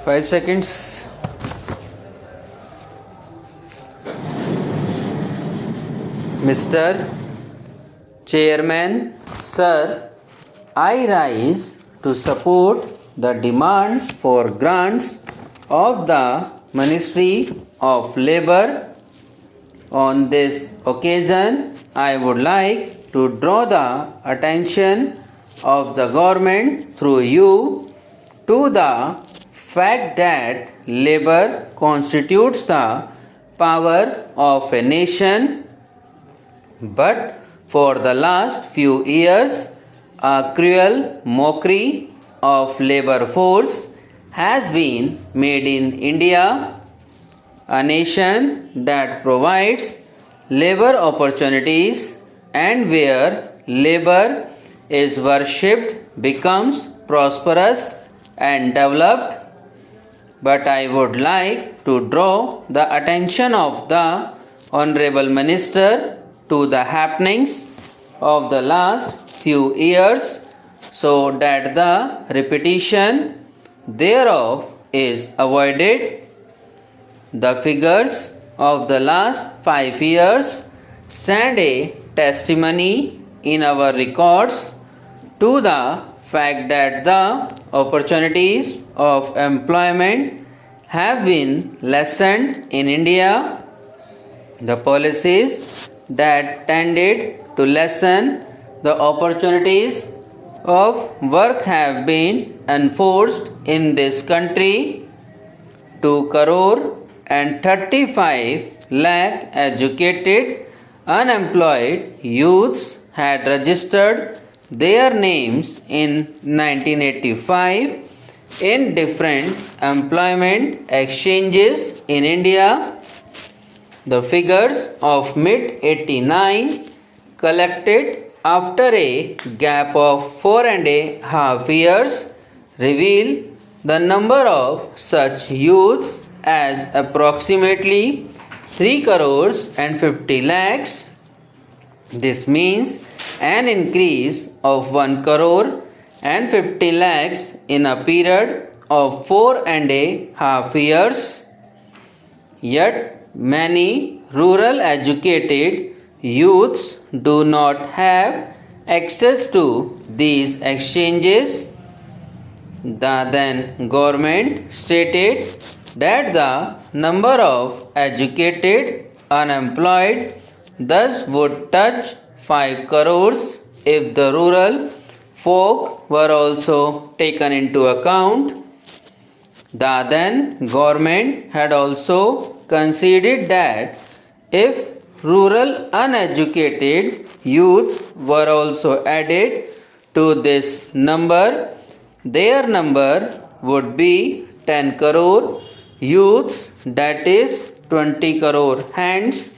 5 seconds. Mr. Chairman, Sir, I rise to support the demands for grants of the Ministry of Labour. On this occasion, I would like to draw the attention of the government through you to the fact that labour constitutes the power of a nation, but for the last few years, a cruel mockery of labour force has been made in India, a nation that provides labour opportunities and where labour is worshipped, becomes prosperous and developed. But I would like to draw the attention of the Honourable Minister to the happenings of the last few years so that the repetition thereof is avoided. The figures of the last 5 years stand a testimony in our records to the fact that the opportunities of employment have been lessened in India. The policies that tended to lessen the opportunities of work have been enforced in this country. 2 crore and 35 lakh educated unemployed youths had registered their names in 1985 in different employment exchanges in India. The figures of mid-89 collected after a gap of 4.5 years reveal the number of such youths as approximately 3 crores and 50 lakhs. This means an increase of 1 crore and 50 lakhs in a period of 4.5 years. Yet many rural educated youths do not have access to these exchanges. The then government stated that the number of educated unemployed thus would touch 5 crores if the rural folk were also taken into account. The then government had also conceded that if rural uneducated youths were also added to this number, their number would be 10 crore youths, that is 20 crore hands,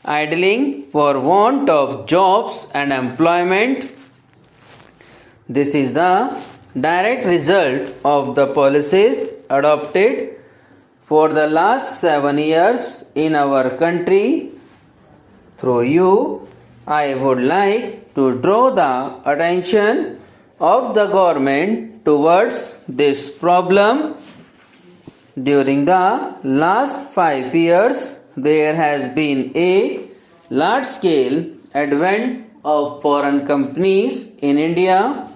idling for want of jobs and employment. This is the direct result of the policies adopted for the last 7 years in our country. Through you, I would like to draw the attention of the government towards this problem. During the last 5 years, there has been a large-scale advent of foreign companies in India,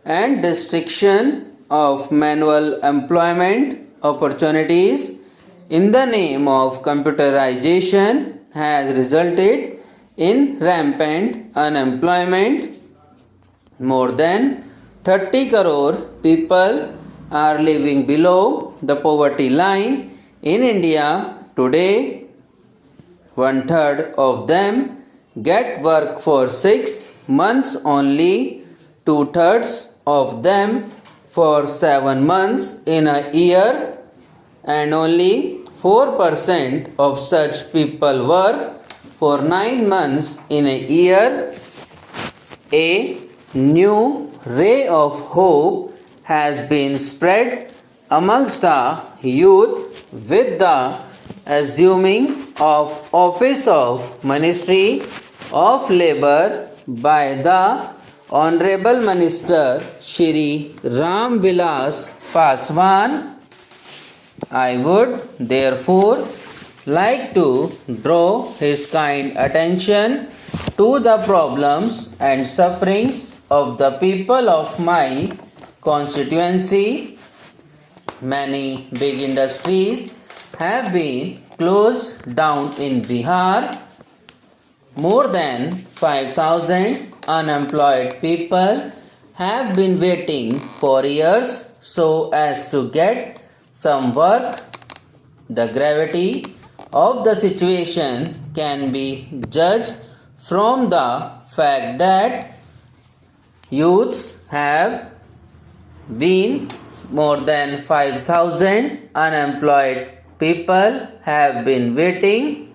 and restriction of manual employment opportunities in the name of computerization has resulted in rampant unemployment. More than 30 crore people are living below the poverty line in India today. 1/3 of them get work for 6 months only, 2/3 of them for 7 months in a year, and only 4% of such people work for 9 months in a year. A new ray of hope has been spread amongst the youth with the assuming of office of Ministry of Labour by the Honourable Minister Shri Ram Vilas Paswan. I would therefore like to draw his kind attention to the problems and sufferings of the people of my constituency. Many big industries have been closed down in Bihar. More than 5,000 unemployed people have been waiting for years so as to get some work. The gravity of the situation can be judged from the fact that youths have been more than 5,000 unemployed people have been waiting.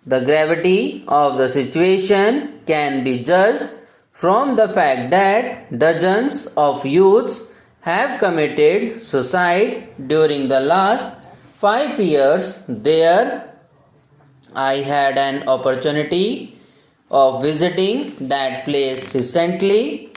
The gravity of the situation can be judged from the fact that dozens of youths have committed suicide during the last 5 years. There, I had an opportunity of visiting that place recently.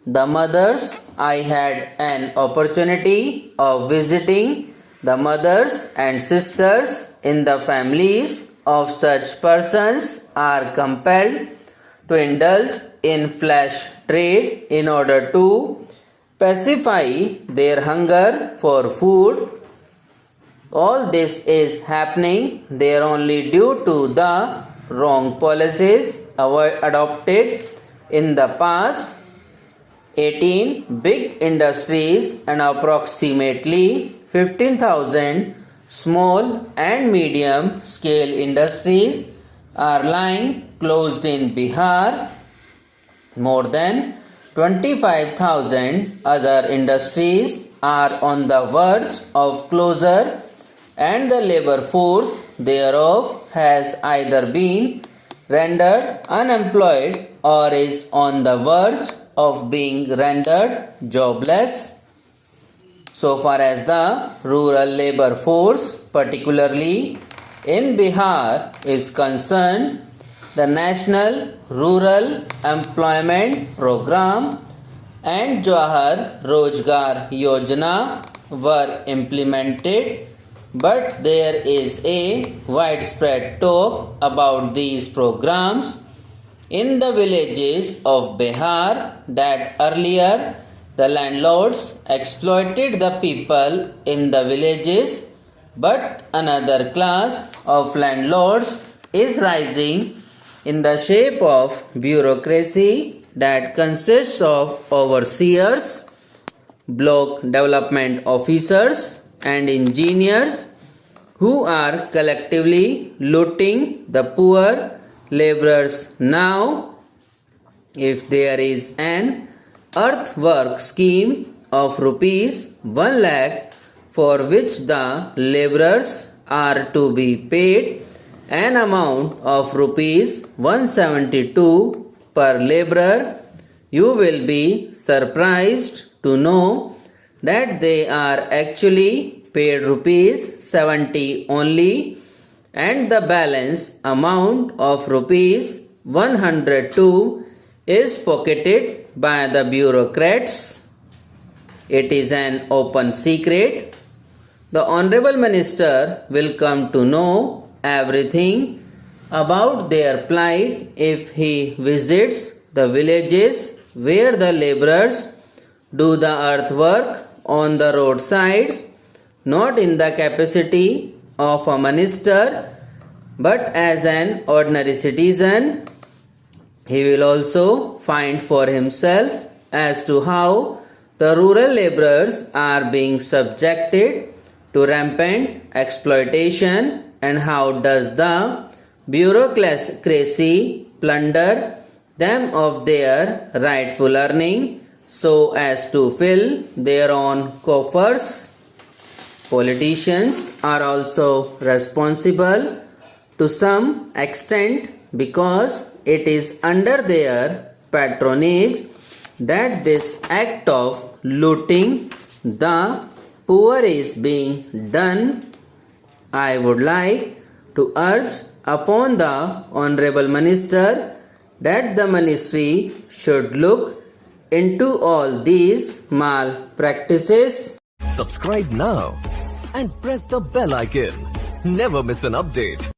The mothers, I had an opportunity of visiting the mothers and sisters in the families of such persons are compelled to indulge in flesh trade in order to pacify their hunger for food. All this is happening there only due to the wrong policies adopted in the past. 18 big industries and approximately 15,000 small and medium scale industries are lying closed in Bihar. More than 25,000 other industries are on the verge of closure, and the labor force thereof has either been rendered unemployed or is on the verge of being rendered jobless. So far as the rural labor force, particularly in Bihar, is concerned, the National Rural Employment Program and Jawahar Rojgar Yojana were implemented, but there is a widespread talk about these programs in the villages of Bihar that earlier the landlords exploited the people in the villages, but another class of landlords is rising in the shape of bureaucracy that consists of overseers, block development officers, and engineers who are collectively looting the poor laborers. Now, if there is an earthwork scheme of rupees 1 lakh for which the laborers are to be paid an amount of rupees 172 per laborer, you will be surprised to know that they are actually paid rupees 70 only, and the balance amount of rupees 102 is pocketed by the bureaucrats. It is an open secret. The Honorable Minister will come to know everything about their plight if he visits the villages where the laborers do the earthwork on the roadsides, not in the capacity of a minister, but as an ordinary citizen. He will also find for himself as to how the rural laborers are being subjected to rampant exploitation, and how does the bureaucracy plunder them of their rightful earning so as to fill their own coffers. Politicians are also responsible to some extent because it is under their patronage that this act of looting the poor is being done. I would like to urge upon the Honorable Minister that the Ministry should look into all these malpractices. Subscribe now and press the bell icon. Never miss an update.